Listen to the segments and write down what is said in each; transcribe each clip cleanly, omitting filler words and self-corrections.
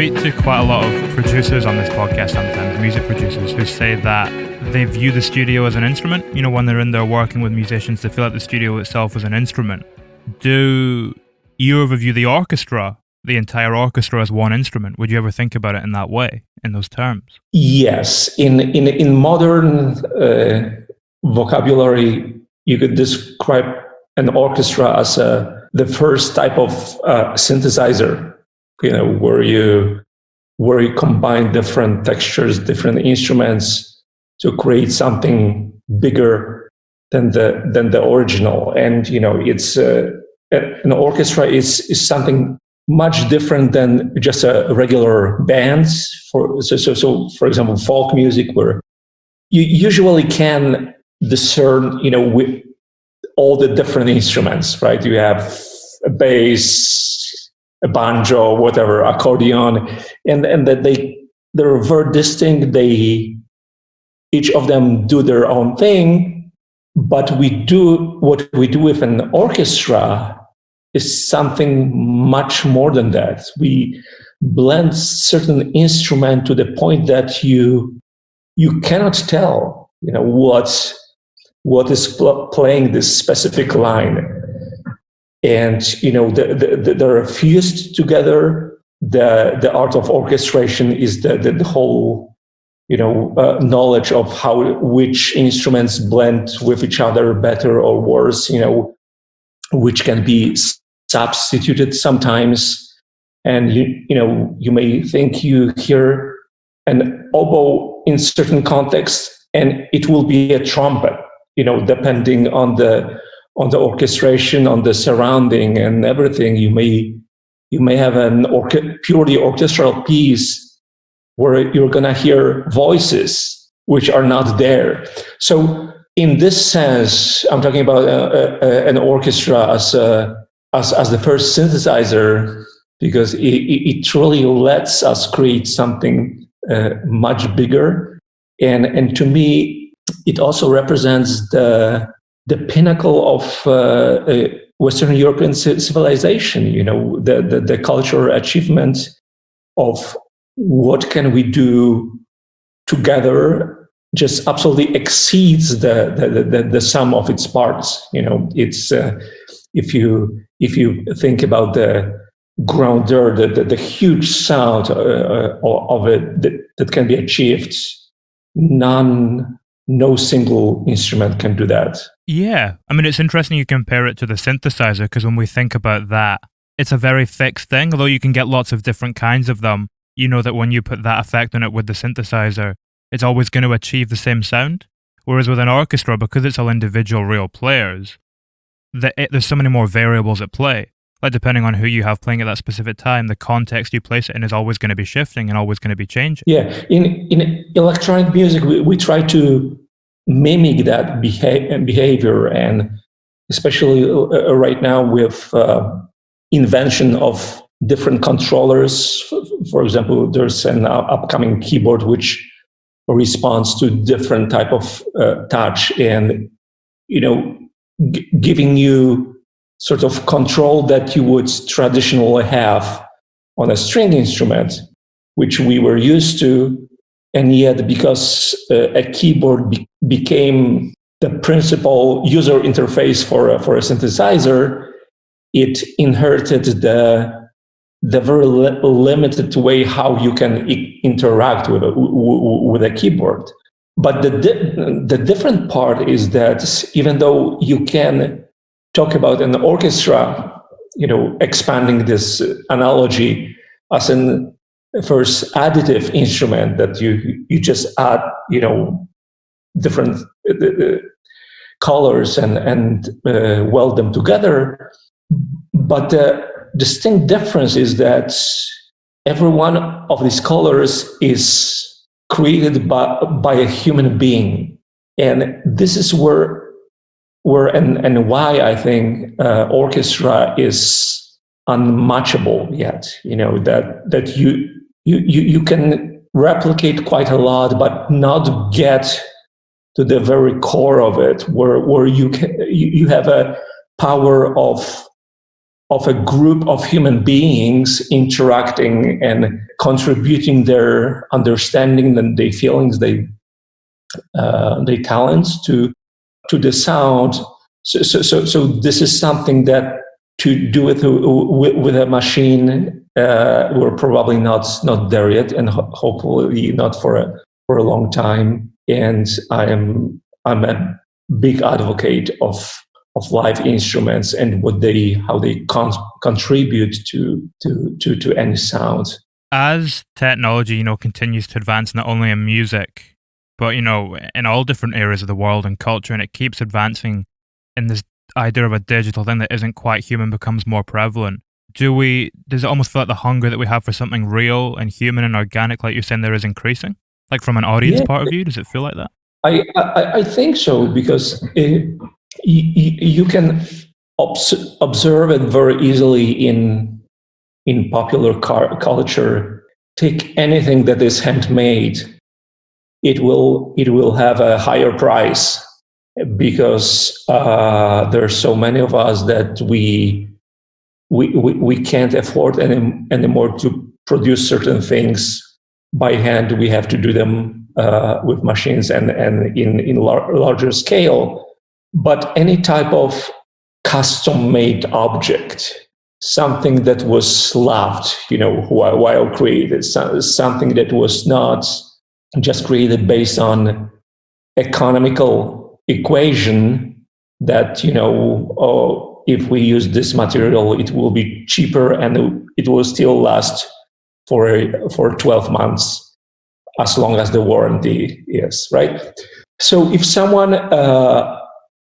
speak to quite a lot of producers on this podcast sometimes, music producers, who say that they view the studio as an instrument. You know, when they're in there working with musicians, they feel like the studio itself is an instrument. Do you ever view the orchestra, the entire orchestra, as one instrument? Would you ever think about it in that way, in those terms? Yes. In modern vocabulary, you could describe an orchestra as the first type of synthesizer, you know, where you combine different textures, different instruments to create something bigger than the original. And you know, it's an orchestra is something much different than just a regular band. So for example, folk music, where you usually can discern, you know, with all the different instruments, right? You have a bass, a banjo, whatever, accordion, and that they're very distinct. Each of them do their own thing, but what we do with an orchestra is something much more than that. We blend certain instrument to the point that you cannot tell, you know, what is playing this specific line. And you know, they're fused together. The art of orchestration is the whole, you know, knowledge of which instruments blend with each other better or worse, you know, which can be substituted sometimes. And you may think you hear an oboe in certain contexts, and it will be a trumpet, you know, depending on the orchestration, on the surrounding and everything. You may have an purely orchestral piece where you're going to hear voices which are not there. So in this sense, I'm talking about an orchestra as the first synthesizer, because it truly lets us create something much bigger. And to me, it also represents the pinnacle of Western European civilization. You know, the cultural achievement of what can we do together just absolutely exceeds the sum of its parts. You know, it's if you think about the grandeur, the huge sound of it that can be achieved, no single instrument can do that. Yeah. I mean, it's interesting you compare it to the synthesizer, because when we think about that, it's a very fixed thing. Although you can get lots of different kinds of them, you know that when you put that effect on it with the synthesizer, it's always going to achieve the same sound. Whereas with an orchestra, because it's all individual real players, there's so many more variables at play. Like, depending on who you have playing at that specific time, the context you place it in is always going to be shifting and always going to be changing. Yeah, in electronic music, we try to mimic that behavior, and especially right now with invention of different controllers. For example, there's an upcoming keyboard which responds to different type of touch, and you know, giving you sort of control that you would traditionally have on a string instrument, which we were used to. And yet, because a keyboard became the principal user interface for a synthesizer, it inherited the very limited way how you can interact with a keyboard. But the different part is that even though you can talk about an orchestra, you know, expanding this analogy as an first additive instrument that you just add, you know, different colors and weld them together. But the distinct difference is that every one of these colors is created by a human being. And this is where and why I think orchestra is unmatchable yet. You know, that you can replicate quite a lot, but not get to the very core of it, where you have a power of of a group of human beings interacting and contributing their understanding and their feelings, their talents to the sound. So this is something that to do it with a machine, we're probably not there yet, and hopefully not for a long time. And I'm a big advocate of live instruments and how they contribute to any sound. As technology, continues to advance not only in music, but in all different areas of the world and culture, and it keeps advancing in this idea of a digital thing that isn't quite human becomes more prevalent. Does it almost feel like the hunger that we have for something real and human and organic, like you're saying, there is increasing? Like from an audience part of view, does it feel like that? I think so, because you can observe it very easily in popular culture. Take anything that is handmade, it will have a higher price, because there are so many of us that we can't afford anymore to produce certain things by hand. We have to do them with machines and in larger scale. But any type of custom-made object, something that was loved, while created, something that was not just created based on economical equation that, if we use this material, it will be cheaper and it will still last for 12 months, as long as the warranty is, right? So if someone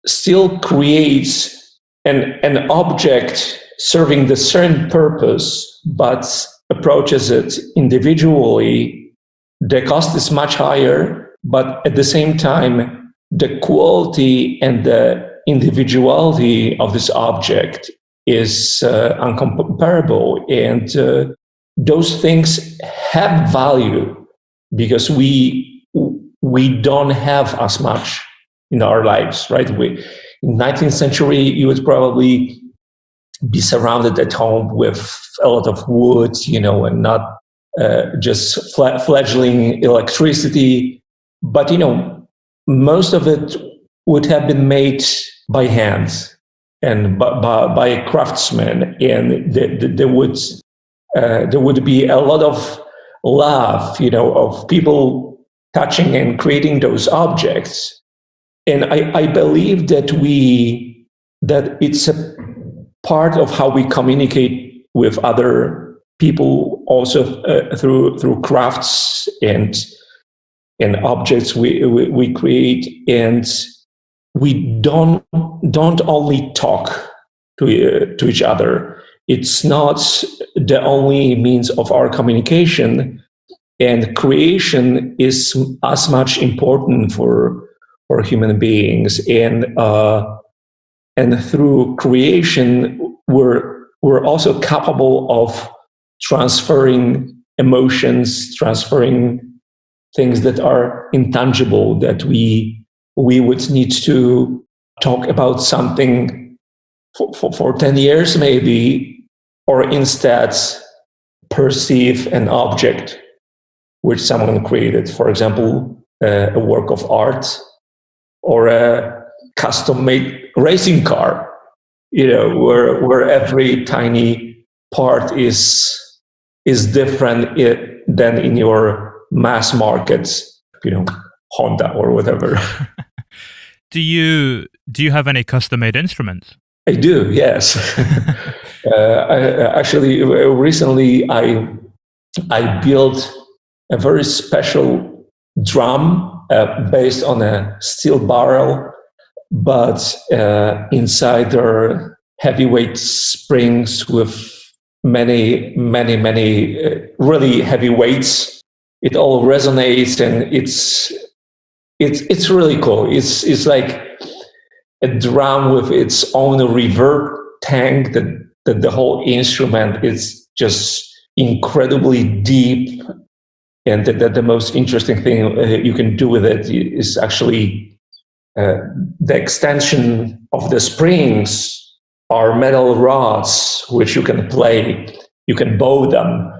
still creates an object serving the certain purpose, but approaches it individually, the cost is much higher, but at the same time, the quality and the individuality of this object is uncomparable. And those things have value, because we don't have as much in our lives, right? In 19th century, you would probably be surrounded at home with a lot of wood, and not just fledgling electricity. But, most of it would have been made by hand and by a craftsman. And there would be a lot of love, of people touching and creating those objects. And I believe that it's a part of how we communicate with other people, also through crafts and objects we create. And we don't only talk to each other. It's not the only means of our communication, and creation is as much important for human beings. And through creation, we're also capable of transferring emotions, transferring things that are intangible, that we would need to talk about something for 10 years maybe, or instead perceive an object which someone created. For example, a work of art or a custom-made racing car, where every tiny part is different than in your mass market, Honda or whatever. Do you have any custom-made instruments? I do, yes. Actually, recently I built a very special drum based on a steel barrel, but inside there are heavyweight springs with many really heavy weights. It all resonates, and it's really cool. It's like a drum with its own reverb tank. That the whole instrument is just incredibly deep, and the most interesting thing you can do with it is actually the extension of the springs are metal rods which you can play. You can bow them,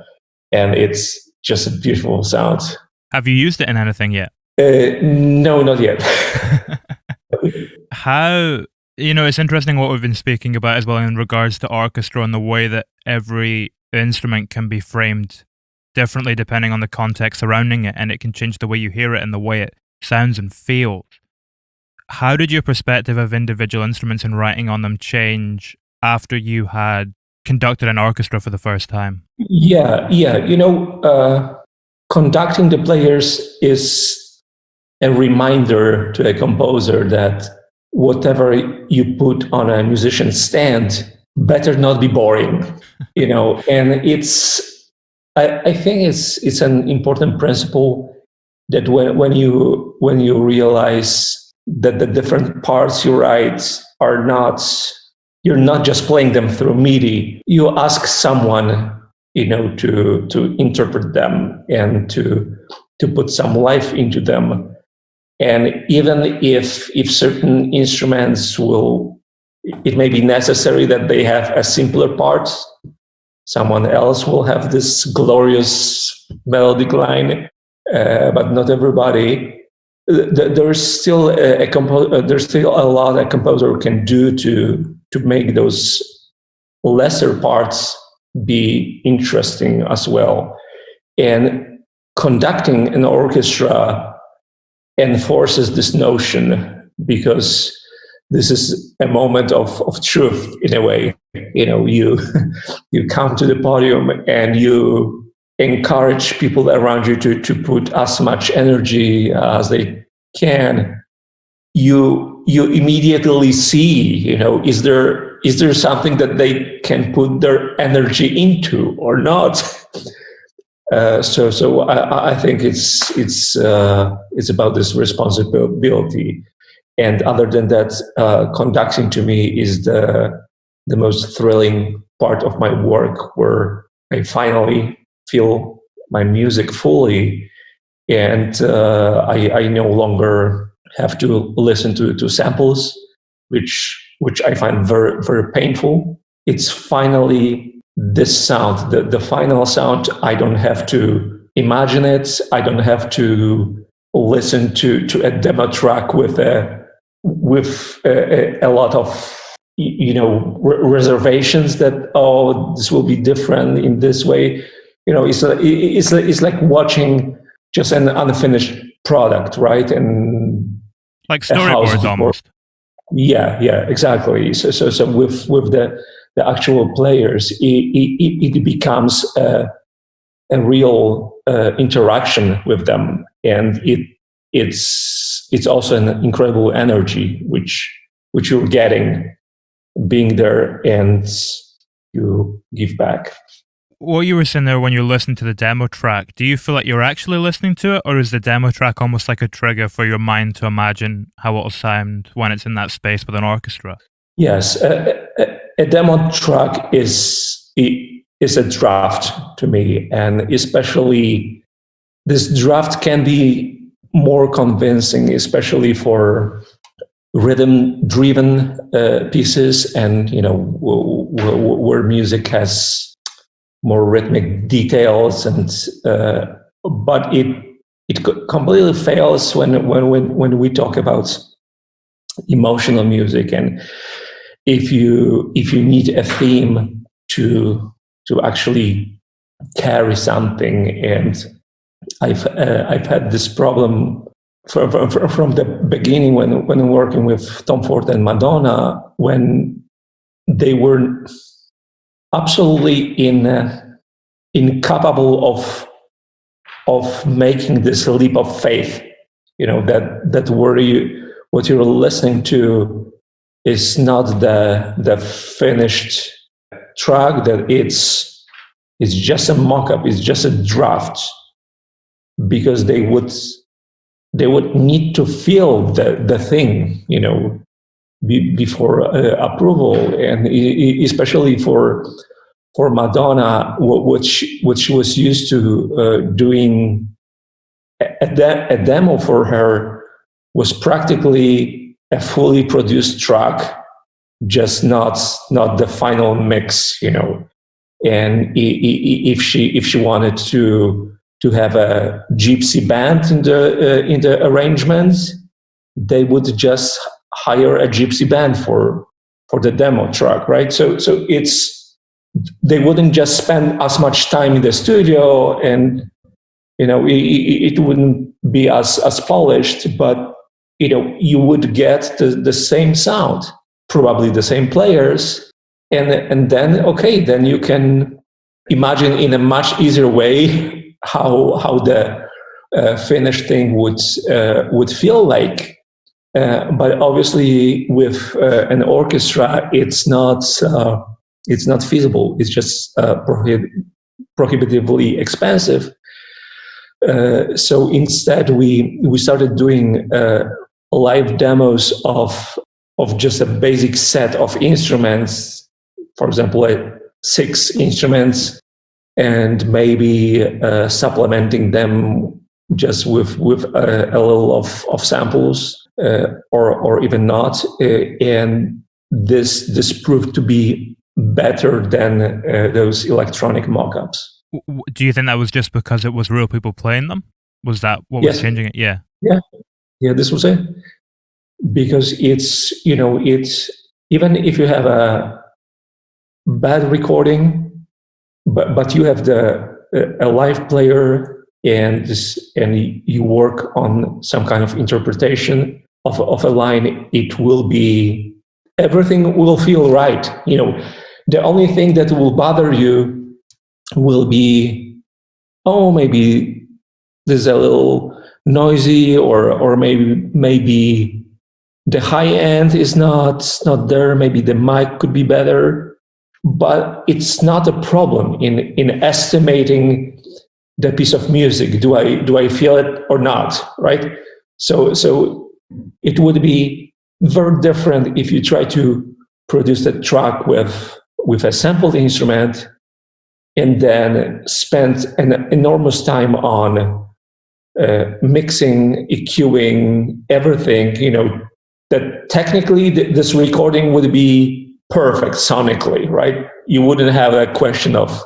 and it's just a beautiful sound. Have you used it in anything yet? No, not yet. How, it's interesting what we've been speaking about as well in regards to orchestra and the way that every instrument can be framed differently depending on the context surrounding it, and it can change the way you hear it and the way it sounds and feels. How did your perspective of individual instruments and writing on them change after you had conducted an orchestra for the first time? Yeah. Conducting the players is a reminder to a composer that whatever you put on a musician's stand better not be boring, and I think it's an important principle that when you realize that the different parts you write are not, you're not just playing them through MIDI. You ask someone, to interpret them and to put some life into them. And even if certain instruments it may be necessary that they have a simpler part, someone else will have this glorious melodic line, but not everybody. There's still a lot a composer can do to make those lesser parts be interesting as well. And conducting an orchestra enforces this notion, because this is a moment of truth in a way. You come to the podium and you encourage people around you to put as much energy as they can. You immediately see, is there something that they can put their energy into or not? So I think it's about this responsibility. And other than that, conducting to me is the most thrilling part of my work, where I finally feel my music fully, and I no longer have to listen to samples, which I find very, very painful. It's finally this sound, the final sound. I don't have to imagine it. I don't have to listen to a demo track with a lot of reservations that this will be different in this way. It's like watching just an unfinished product, right? And like storyboards almost. Yeah, exactly. So with the actual players, it becomes a real interaction with them, and it's also an incredible energy which you're getting being there, and you give back. What you were saying there, when you listen to the demo track, do you feel like you're actually listening to it, or is the demo track almost like a trigger for your mind to imagine how it'll sound when it's in that space with an orchestra? Yes, a demo track is a draft to me, and especially this draft can be more convincing, especially for rhythm-driven pieces, and where music has more rhythmic details, and but it completely fails when we talk about emotional music, and if you need a theme to actually carry something. And I've had this problem from the beginning when working with Tom Ford and Madonna, when they were absolutely incapable of making this leap of faith. That what you're listening to is not the finished track, that it's just a mock-up, it's just a draft, because they would need to feel the thing, before approval. And especially for Madonna, which was used to doing a demo for her, was practically a fully produced track, just not the final mix, And if she wanted to have a gypsy band in the arrangements, they would just hire a gypsy band for the demo track, right? So they wouldn't just spend as much time in the studio, and it wouldn't be as polished, but you would get the same sound, probably the same players, and then you can imagine in a much easier way how the finished thing would feel like. But obviously, with an orchestra, it's not feasible. It's just prohibitively expensive. So instead, we started doing live demos of just a basic set of instruments. For example, 6 instruments, and maybe supplementing them just with a little of samples. Or even not, and this proved to be better than those electronic mock-ups. Do you think that was just because it was real people playing them? Was that what was changing it? Yeah. This was it. Because it's even if you have a bad recording, but you have a live player and you work on some kind of interpretation of a line, everything will feel right. The only thing that will bother you will be, maybe this is a little noisy, or maybe the high end is not there. Maybe the mic could be better, but it's not a problem in estimating the piece of music. Do I feel it or not? Right. So it would be very different if you try to produce a track with a sampled instrument and then spend an enormous time on mixing, EQing, everything. That technically this recording would be perfect sonically, right? You wouldn't have a question of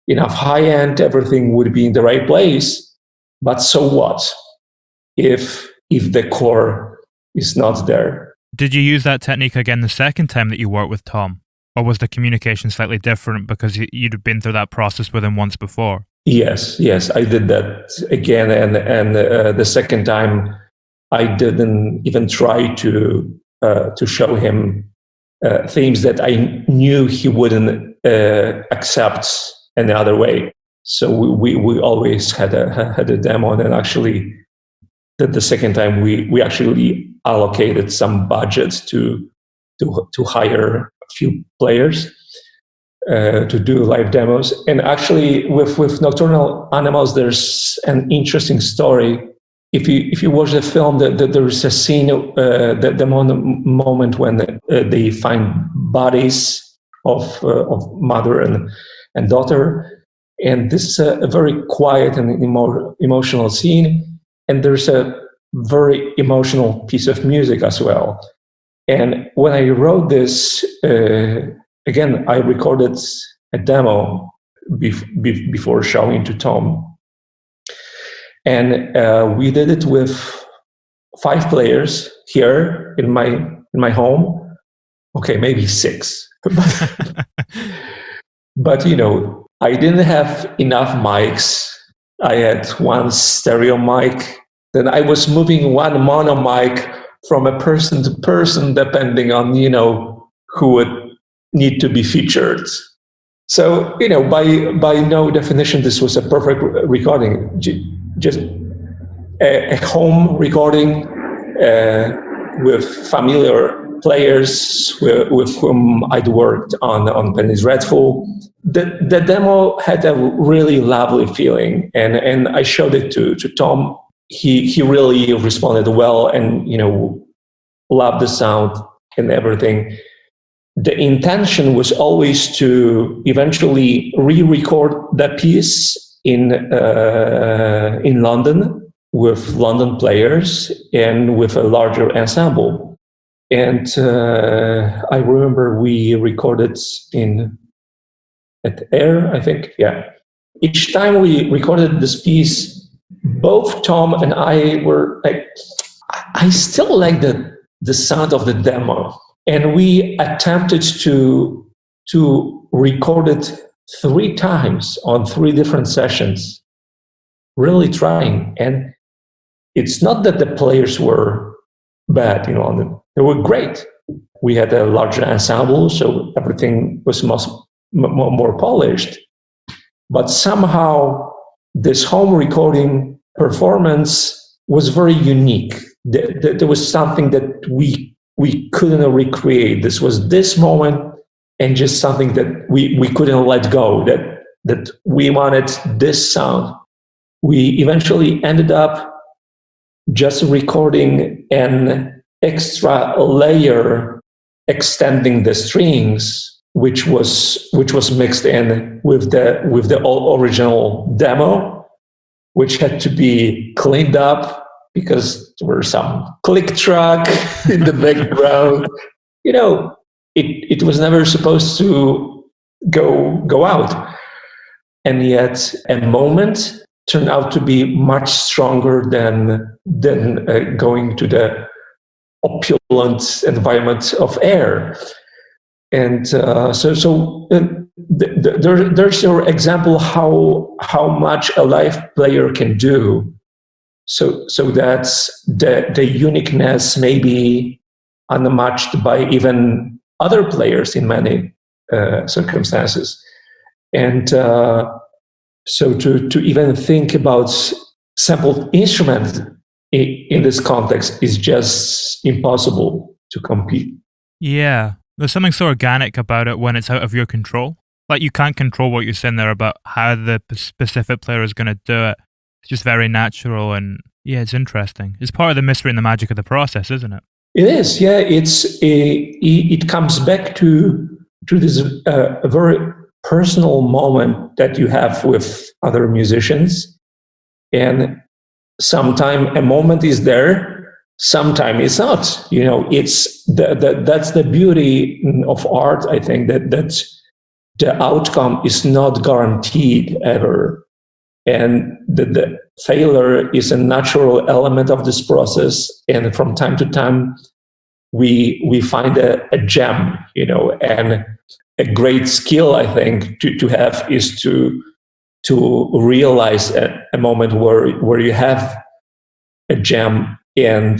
enough high end, everything would be in the right place. But so what if the core is not there? Did you use that technique again the second time that you worked with Tom? Or was the communication slightly different because you'd been through that process with him once before? Yes, I did that again. And the second time, I didn't even try to show him themes that I knew he wouldn't accept any other way. So we always had a demo, and then actually the second time we actually allocated some budget to hire a few players to do live demos. And actually with Nocturnal Animals, there's an interesting story. If you watch the film, there is a scene, the moment when they find bodies of mother and daughter, and this is a very quiet and emotional scene. And there's a very emotional piece of music as well. And when I wrote this, again, I recorded a demo before showing to Tom. And we did it with 5 players here in my home. Okay, maybe 6. But I didn't have enough mics. I had one stereo mic. Then I was moving one mono mic from a person to person, depending on who would need to be featured. So by no definition, this was a perfect recording. Just a home recording with familiar players with whom I'd worked on Penny's Dreadful. The demo had a really lovely feeling, and I showed it to Tom. He really responded well, and loved the sound and everything. The intention was always to eventually re-record that piece in London with London players and with a larger ensemble. And I remember we recorded at Air, I think. Yeah. Each time we recorded this piece, both Tom and I were like, I still like the sound of the demo. And we attempted to record it 3 times on 3 different sessions, really trying. And it's not that the players were bad, they were great. We had a larger ensemble, so everything was more polished. But somehow this home recording performance was very unique. There was something that we couldn't recreate. This was this moment, and just something that we couldn't let go, that we wanted this sound. We eventually ended up just recording an extra layer extending the strings, which was mixed in with the original demo, which had to be cleaned up because there were some click track in the background. It was never supposed to go out, and yet a moment turned out to be much stronger than going to the opulent environment of Air. And there's your example how much a live player can do. So that's the uniqueness maybe unmatched by even other players in many circumstances. And so to even think about sampled instruments in this context is just impossible to compete. Yeah, there's something so organic about it when it's out of your control. Like, you can't control what you're saying there about how the specific player is going to do it. It's just very natural, and yeah, it's interesting. It's part of the mystery and the magic of the process, isn't it? It is, yeah. It comes back to this very personal moment that you have with other musicians, and sometimes a moment is there, sometimes it's not. It's that's the beauty of art. I think that the outcome is not guaranteed ever, and the failure is a natural element of this process. And from time to time, we find a gem, and a great skill, I think, to have is to realize a moment where you have a gem and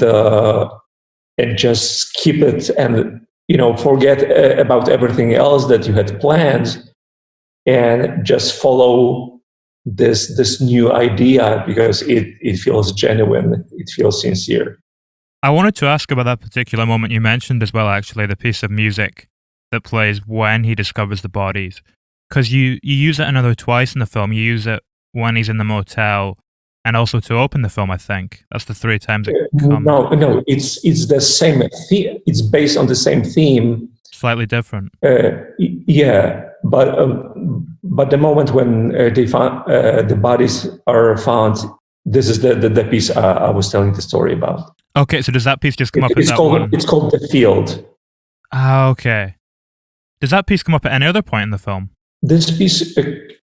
just keep it and forget about everything else that you had planned and just follow this new idea because it feels genuine, it feels sincere. I wanted to ask about that particular moment you mentioned as well, actually, the piece of music that plays when he discovers the bodies. Because you use it another twice in the film. You use it when he's in the motel and also to open the film, I think. That's the 3 times it comes. No, it's the same theme. It's based on the same theme. Slightly different. Yeah, but the moment when the bodies are found, this is the piece I was telling the story about. Okay, so does that piece just come up at that one? It's called The Field. Ah, okay. Does that piece come up at any other point in the film? This piece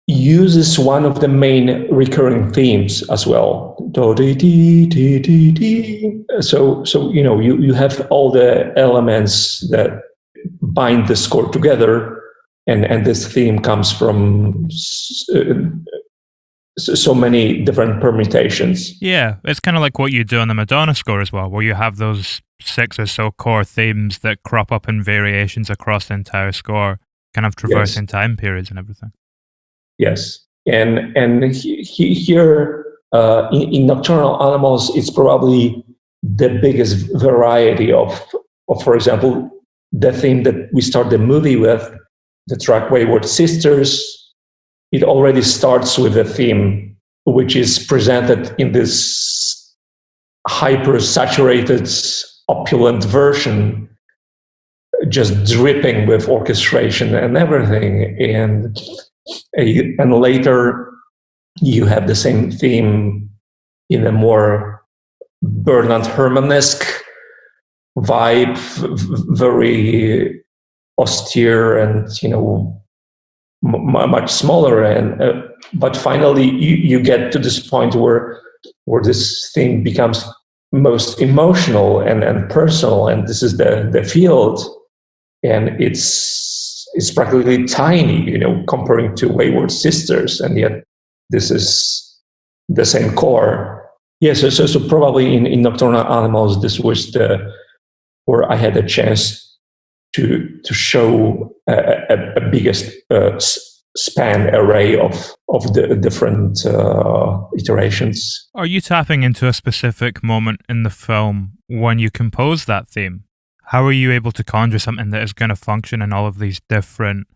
uses one of the main recurring themes as well. So you have all the elements that bind the score together, and this theme comes from so many different permutations. Yeah, it's kind of like what you do on the Madonna score as well, where you have those 6 or so core themes that crop up in variations across the entire score, kind of traversing time periods and everything. Yes, and here in Nocturnal Animals, it's probably the biggest variety of, for example, the theme that we start the movie with, the track Wayward Sisters. It already starts with a theme which is presented in this hyper-saturated, opulent version, just dripping with orchestration and everything. And later you have the same theme in a more Bernard Herrmann-esque vibe, very austere and much smaller. And but finally, you get to this point where this thing becomes most emotional and personal, and this is the field, and it's practically tiny, comparing to Wayward Sisters, and yet this is the same core. Yes, so probably in Nocturnal Animals, this was where I had a chance to show a biggest span array of the different iterations. Are you tapping into a specific moment in the film when you compose that theme? How are you able to conjure something that is going to function in all of these different,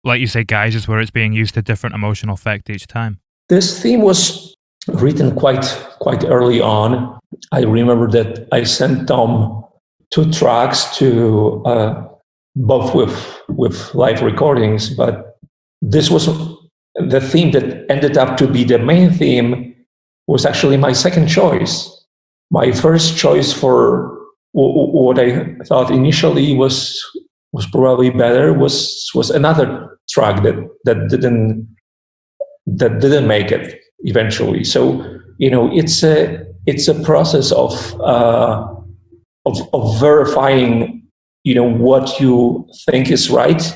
like you say, guises where it's being used to different emotional effect each time? This theme was written quite early on. I remember that I sent Tom 2 tracks to both with live recordings, but this was the theme that ended up to be the main theme was actually my second choice. My first choice for what I thought initially was probably better was another track that didn't make it eventually. So it's a process of verifying what you think is right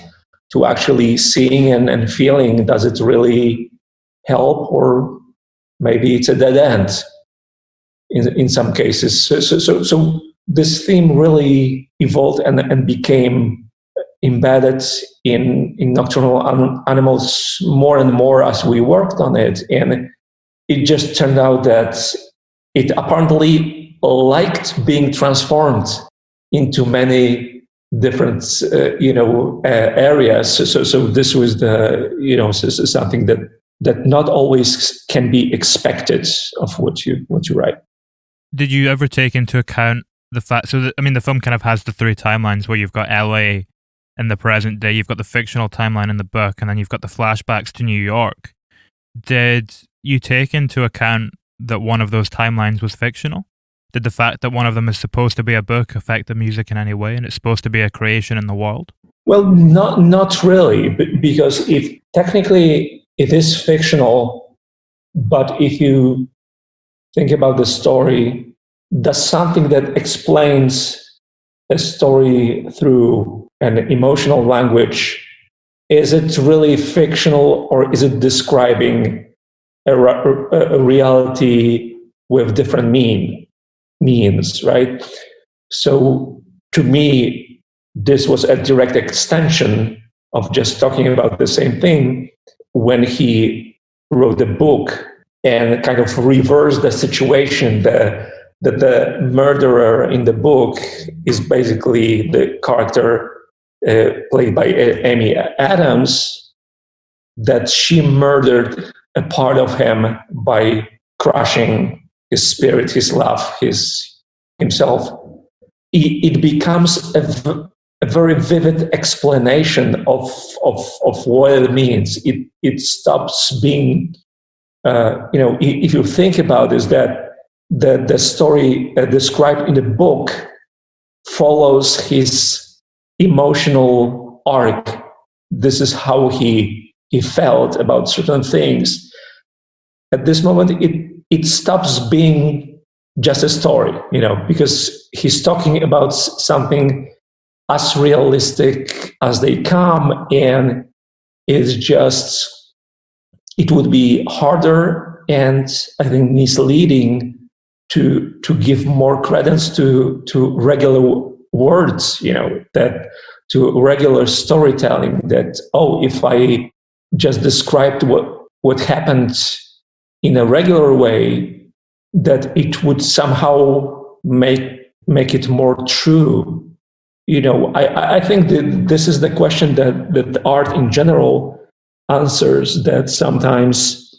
to actually seeing and feeling. Does it really help, or maybe it's a dead end in some cases? So this theme really evolved and became embedded in Nocturnal Animals more and more as we worked on it. And it just turned out that it apparently liked being transformed into many different areas. So this was something that not always can be expected of what you write. Did you ever take into account the fact, the film kind of has the 3 timelines where you've got LA in the present day, you've got the fictional timeline in the book, and then you've got the flashbacks to New York. Did you take into account that one of those timelines was fictional? Did the fact that one of them is supposed to be a book affect the music in any way, and it's supposed to be a creation in the world? Well, not really, because if technically it is fictional, but if you think about the story, does something that explains a story through an emotional language, is it really fictional, or is it describing a reality with different means, right? So to me, this was a direct extension of just talking about the same thing when he wrote the book and kind of reversed the situation. That the murderer in the book is basically the character played by Amy Adams, that she murdered a part of him by crushing his spirit, his love, himself. It becomes a very vivid explanation of what it means. It stops being, if you think about this, that the story described in the book follows his emotional arc. This is how he felt about certain things. At this moment, it stops being just a story, because he's talking about something as realistic as they come, and it would be harder and I think misleading to give more credence to regular words, that to regular storytelling, that, if I just described what happened in a regular way, that it would somehow make it more true. I think that this is the question that art in general answers, that sometimes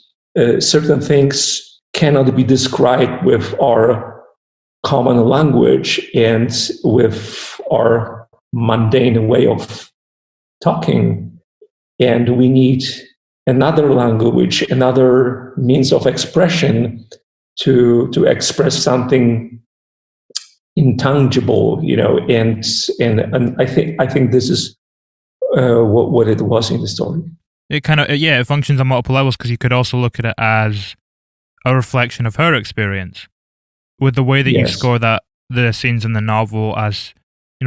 certain things cannot be described with our common language and with our mundane way of talking. And we need another language, another means of expression to express something intangible, and I think this is what it was in the story. It kind of, it functions on multiple levels, because you could also look at it as a reflection of her experience. With the way that you score the scenes in the novel as,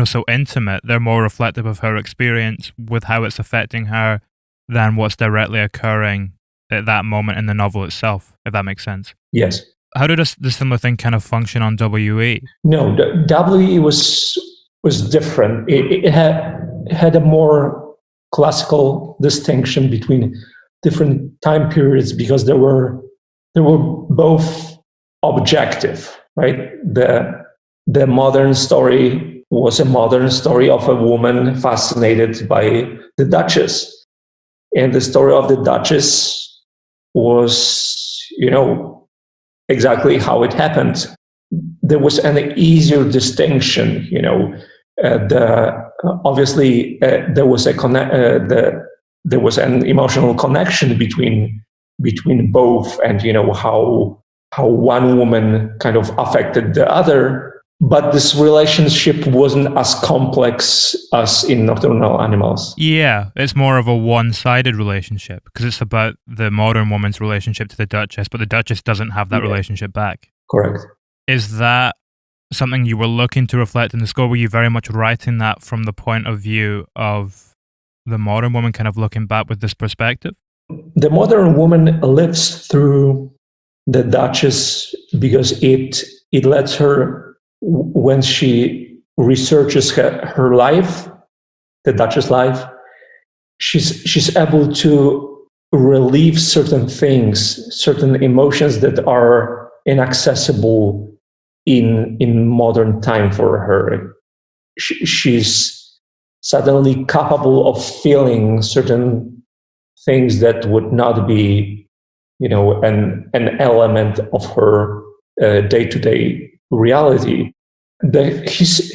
so intimate, they're more reflective of her experience with how it's affecting her than what's directly occurring at that moment in the novel itself, if that makes sense. Yes. How did the similar thing kind of function on WE? No, the WE was different. It had a more classical distinction between different time periods, because they were both objective, right? The modern story was a modern story of a woman fascinated by the Duchess, and the story of the Duchess was, exactly how it happened. There was an easier distinction, obviously there was there was an emotional connection between both, and how one woman kind of affected the other. But this relationship wasn't as complex as in Nocturnal Animals. Yeah, it's more of a one-sided relationship, because it's about the modern woman's relationship to the Duchess, but the Duchess doesn't have that relationship back. Correct. Is that something you were looking to reflect in the score? Were you very much writing that from the point of view of the modern woman, kind of looking back with this perspective? The modern woman lives through the Duchess because it lets her, when she researches her life, the Duchess' life, she's able to relieve certain things, certain emotions that are inaccessible in modern time for her. She's suddenly capable of feeling certain things that would not be, an element of her day-to-day reality. The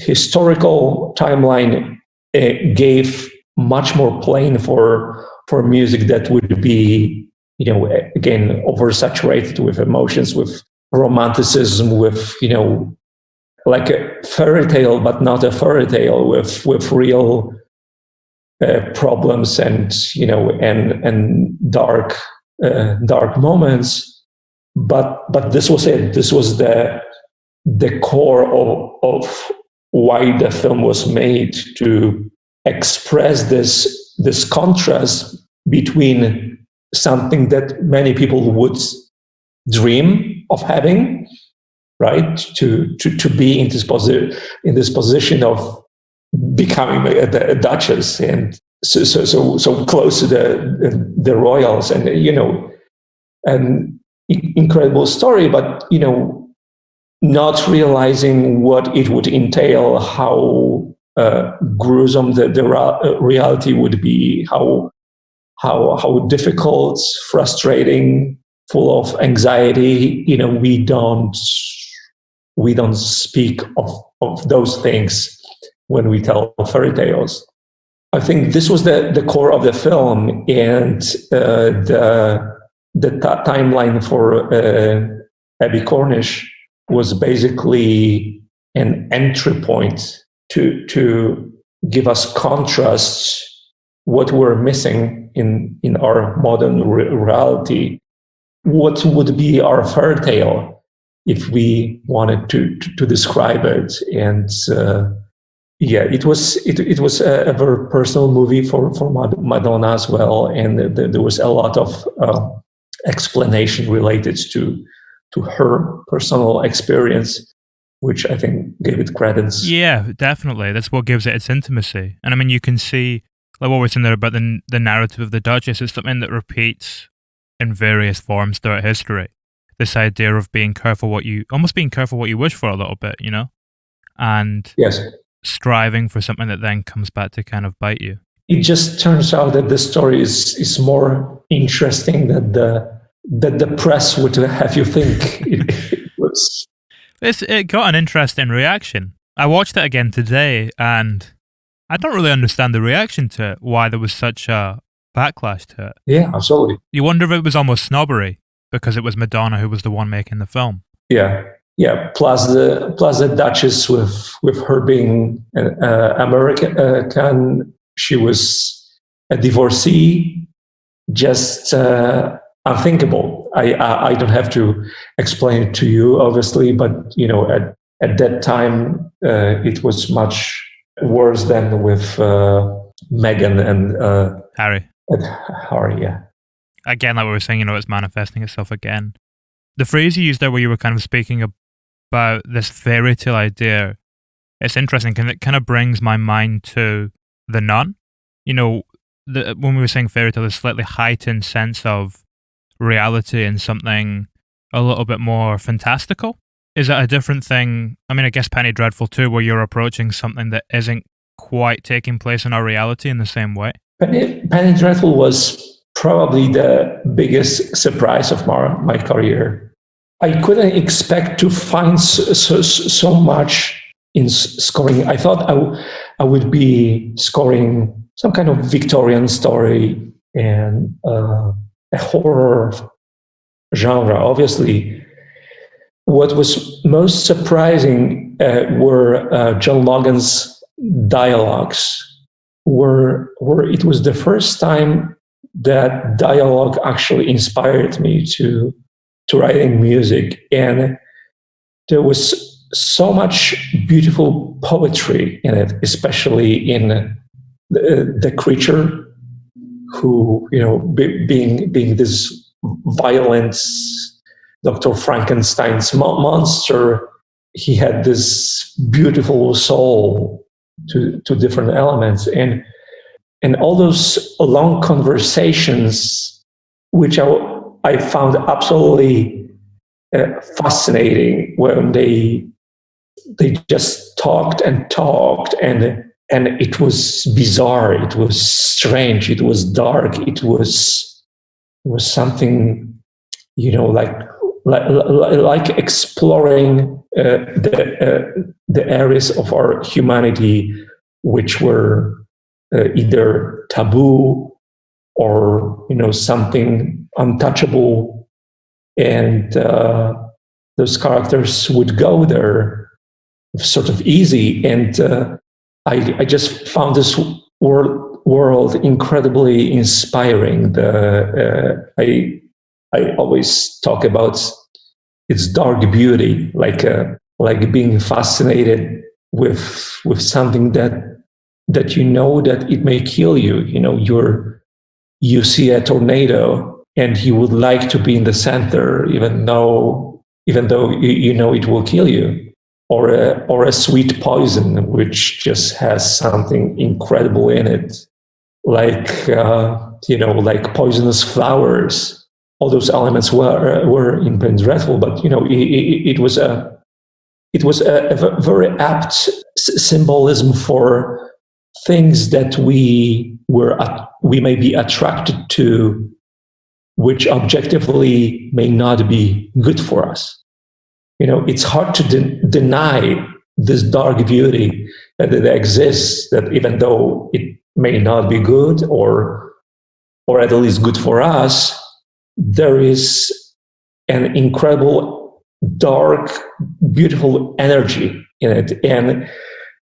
historical timeline gave much more plane for music that would be, again, oversaturated with emotions, with romanticism, with, like a fairy tale, but not a fairy tale, with real problems and, and dark moments. But this was it. This was the core of why the film was made, to express this contrast between something that many people would dream of having, right? To be in this position of becoming a duchess, and so close to the royals, and an incredible story, but not realizing what it would entail, how gruesome the reality would be, how difficult, frustrating, full of anxiety. We don't speak of those things when we tell fairy tales. I think this was the core of the film, and the timeline for Abby Cornish was basically an entry point to give us contrasts, what we're missing in our modern reality. What would be our fairy tale if we wanted to describe it? And it was a very personal movie for Madonna as well, and there was a lot of explanation related to her personal experience, which I think gave it credence. Yeah, definitely. That's what gives it its intimacy. And I mean, you can see, like what we're saying there about the narrative of the Duchess, it's something that repeats in various forms throughout history. This idea of being careful what you wish for a little bit, and yes, striving for something that then comes back to kind of bite you. It just turns out that the story is more interesting than the press would have you think it was. It got an interesting reaction. I watched it again today, and I don't really understand the reaction to it, why there was such a backlash to it. Yeah, absolutely. You wonder if it was almost snobbery, because it was Madonna who was the one making the film. Yeah. yeah, plus the Duchess with her being an American, she was a divorcee, just unthinkable. I don't have to explain it to you, obviously, but at that time it was much worse than with Meghan Harry. and Harry. Yeah. Again, like we were saying, it's manifesting itself again. The phrase you used there where you were kind of speaking about this fairy tale idea, it's interesting because it kind of brings my mind to The Nun. When we were saying fairy tale, there's a slightly heightened sense of reality and something a little bit more fantastical. Is that a different thing? I mean, I guess Penny Dreadful too, where you're approaching something that isn't quite taking place in our reality in the same way. Penny Dreadful was probably the biggest surprise of my career. I couldn't expect to find so much in scoring. I thought I would be scoring some kind of Victorian story and a horror genre. Obviously, what was most surprising were John Logan's dialogues, where it was the first time that dialogue actually inspired me to writing music, and there was so much beautiful poetry in it, especially in the creature, who being this violent Dr. Frankenstein's monster. He had this beautiful soul to different elements, and all those long conversations, which I found absolutely fascinating, when they just talked and talked, and it was bizarre, it was strange, it was dark, it was something, like exploring the areas of our humanity which were either taboo or something untouchable, and those characters would go there sort of easy, and I just found this world incredibly inspiring. I always talk about its dark beauty, like being fascinated with something that that it may kill you. You see a tornado and you would like to be in the center, even though it will kill you, or a sweet poison which just has something incredible in it, like like poisonous flowers. All those elements were in Penny Dreadful, but it was a very apt symbolism for things that we may be attracted to, which objectively may not be good for us. It's hard to deny this dark beauty that it exists, that even though it may not be good or at least good for us, there is an incredible, dark, beautiful energy in it. And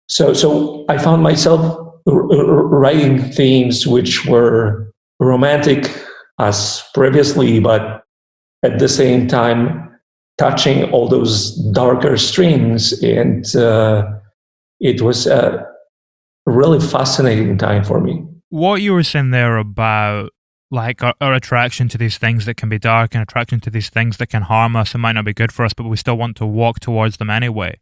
so I found myself writing themes which were romantic as previously, but at the same time touching all those darker streams. And it was a really fascinating time for me. What you were saying there about like our attraction to these things that can be dark and attraction to these things that can harm us and might not be good for us, but we still want to walk towards them anyway.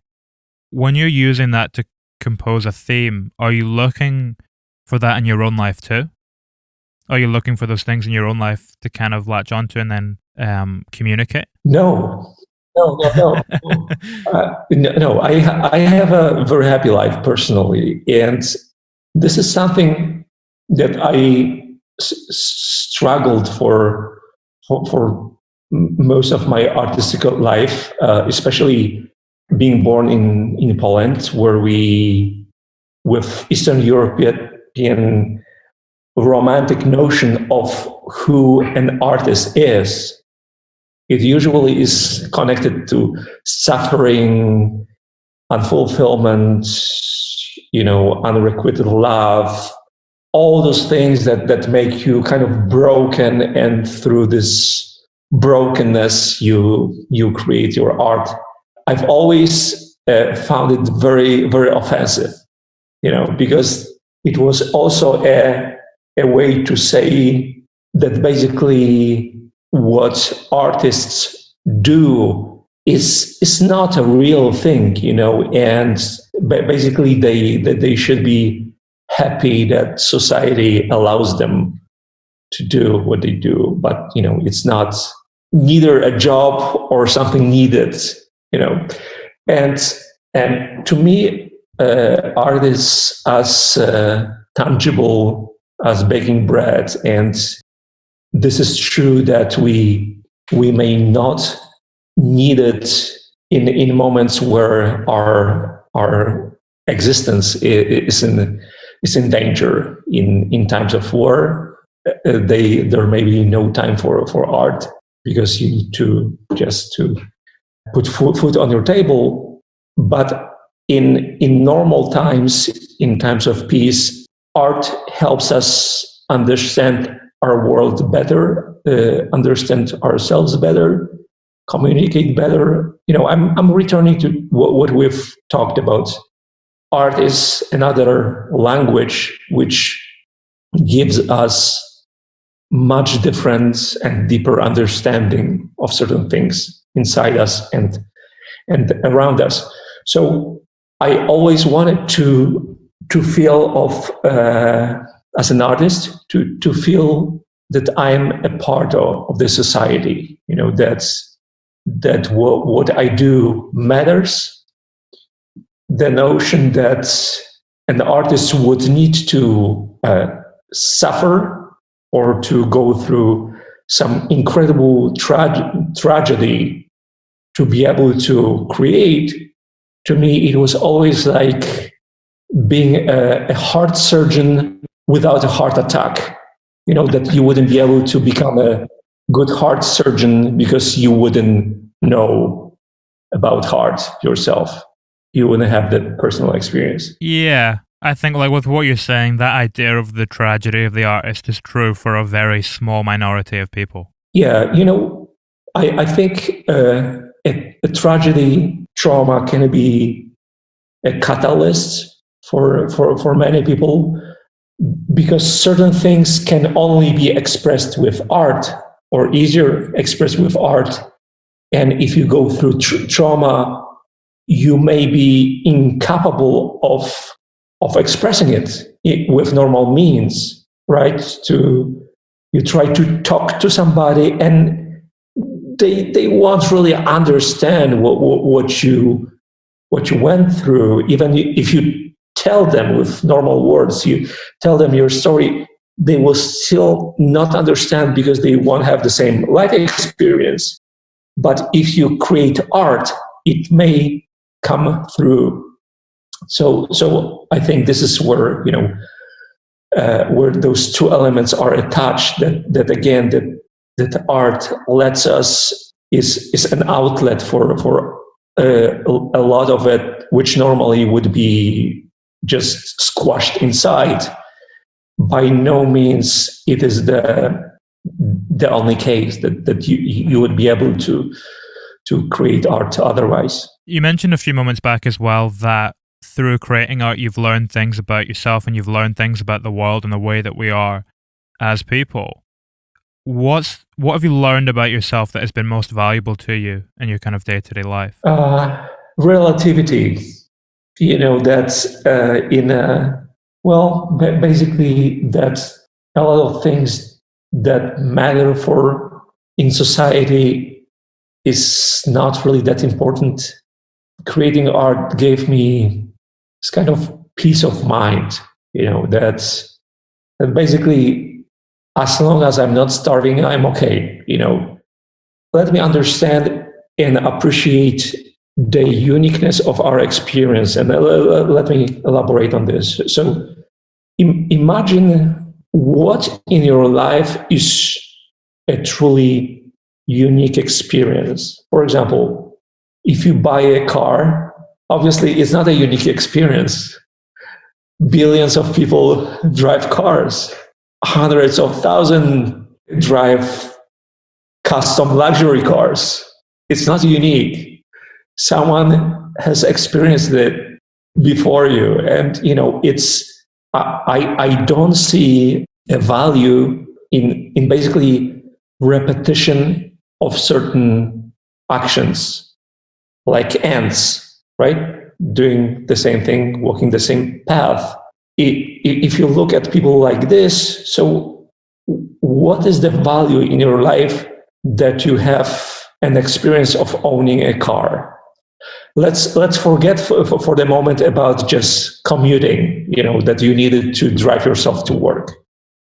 When you're using that to compose a theme, are you looking for that in your own life too? Are you looking for those things in your own life to kind of latch onto and then communicate? No. No. I have a very happy life personally, and this is something that I struggled for most of my artistic life, especially being born in Poland, where we, with Eastern European romantic notion of who an artist is, it usually is connected to suffering, unfulfillment, unrequited love, all those things that make you kind of broken, and through this brokenness you create your art. I've always found it very, very offensive, because it was also a way to say that basically what artists do is not a real thing, and basically they should be happy that society allows them to do what they do, but it's not neither a job or something needed, and to me, art is as tangible as baking bread, and this is true that we may not need it in moments where our existence is in danger. In times of war, there may be no time for art, because you need to put food on your table. But in normal times, in times of peace, art helps us understand our world better, understand ourselves better, communicate better. I'm returning to what we've talked about. Art is another language which gives us much different and deeper understanding of certain things inside us and around us. So I always wanted to feel as an artist, to feel that I'm a part of the society, that what I do matters. The notion that an artist would need to suffer or to go through some incredible tragedy to be able to create, to me, it was always like being a heart surgeon without a heart attack. That you wouldn't be able to become a good heart surgeon because you wouldn't know about heart yourself. You wouldn't have that personal experience. Yeah, I think with what you're saying, that idea of the tragedy of the artist is true for a very small minority of people. Yeah, I think a tragedy, trauma can be a catalyst for many people, because certain things can only be expressed with art, or easier expressed with art. And if you go through trauma, you may be incapable of expressing it with normal means, right? You try to talk to somebody, and they won't really understand what you went through. Even if you tell them with normal words, you tell them your story, they will still not understand, because they won't have the same life experience. But if you create art, it may come through. So I think this is where where those two elements are attached. That again, that art lets us is an outlet for a lot of it, which normally would be just squashed inside. By no means it is the only case that you would be able to create art otherwise. You mentioned a few moments back as well that through creating art, you've learned things about yourself, and you've learned things about the world and the way that we are as people. What have you learned about yourself that has been most valuable to you in your kind of day-to-day life? Relativity. That's basically that's a lot of things that matter in society is not really that important. Creating art gave me this kind of peace of mind, that basically, as long as I'm not starving, I'm okay. Let me understand and appreciate the uniqueness of our experience. And let me elaborate on this. So imagine what in your life is a truly unique experience. For example, if you buy a car, obviously it's not a unique experience. Billions of people drive cars. Hundreds of thousands drive custom luxury cars. It's not unique. Someone has experienced it before you. And, I don't see a value in basically repetition of certain actions, like ants, right? Doing the same thing, walking the same path. If you look at people like this, so what is the value in your life that you have an experience of owning a car? Let's forget for the moment about just commuting, that you needed to drive yourself to work.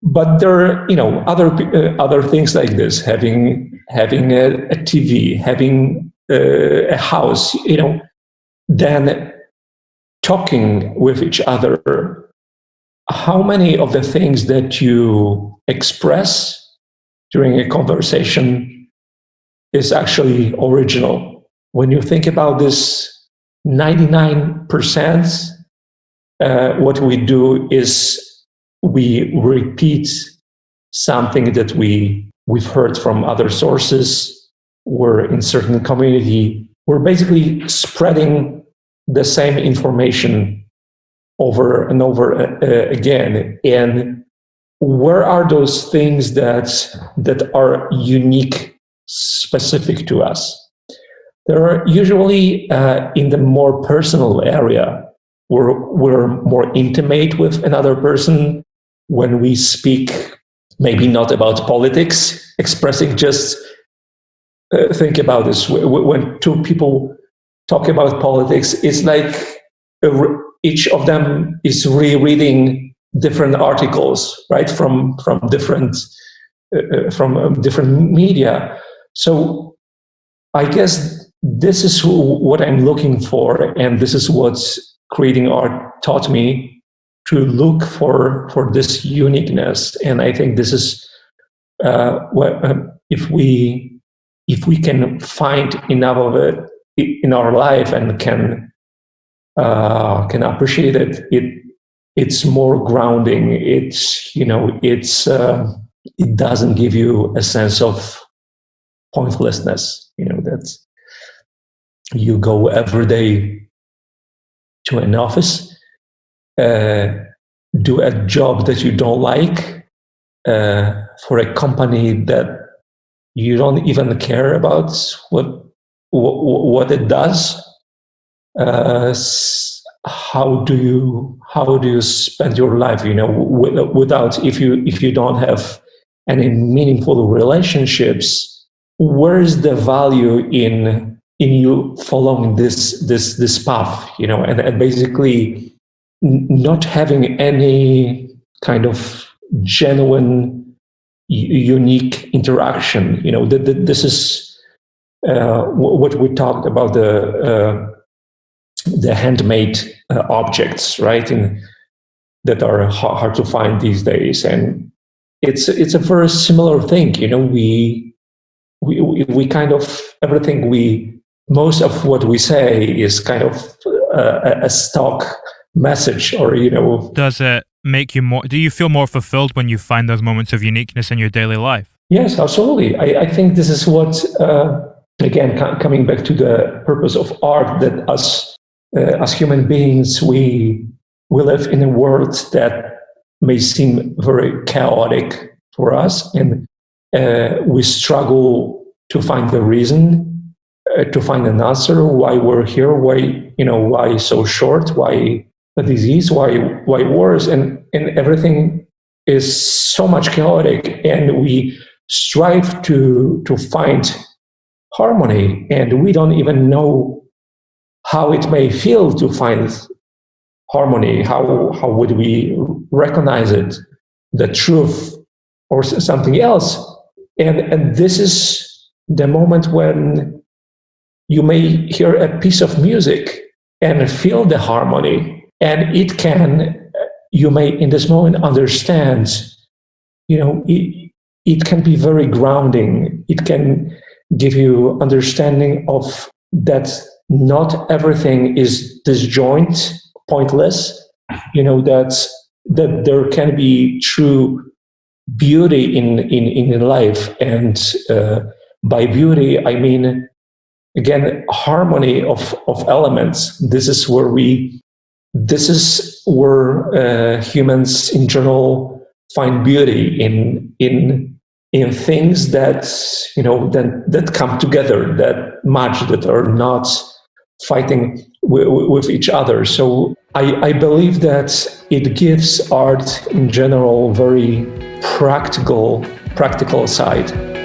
But there are, other things like this, having a TV, having a house, then talking with each other. How many of the things that you express during a conversation is actually original? When you think about this, 99%, what we do is we repeat something that we've heard from other sources. We're in certain community. We're basically spreading the same information over and over again. And where are those things that are unique, specific to us? They're usually in the more personal area. We're more intimate with another person when we speak, maybe not about politics, expressing just, think about this. When two people talk about politics, it's like each of them is rereading different articles, right, from different media. So I guess this is what I'm looking for, and this is what creating art taught me, to look for this uniqueness. And I think this is if we can find enough of it in our life and can appreciate it, it's more grounding. It doesn't give you a sense of pointlessness. That you go every day to an office, do a job that you don't like, for a company that you don't even care about what it does. How do you spend your life? Without, if you don't have any meaningful relationships, where is the value in you following this path? And basically not having any kind of genuine, unique interaction. This is what we talked about, the handmade objects, right? And that are hard to find these days. And it's a very similar thing. We kind of, most of what we say is kind of a stock message, or Does it make you more? Do you feel more fulfilled when you find those moments of uniqueness in your daily life? Yes, absolutely. I think this is what, again, coming back to the purpose of art, that as human beings, we live in a world that may seem very chaotic for us, and we struggle to find the reason, to find an answer why we're here, why so short, why the disease, why wars, and everything is so much chaotic, and we strive to find harmony, and we don't even know how it may feel to find harmony. How would we recognize it, the truth, or something else? And this is the moment when you may hear a piece of music and feel the harmony, and you may in this moment understand, it can be very grounding. It can give you understanding of that not everything is disjoint, pointless. That there can be true beauty in life, and by beauty I mean, again, harmony of elements. This is where humans in general find beauty in things that that come together, that match, that are not fighting with each other. So I believe that it gives art in general very practical side.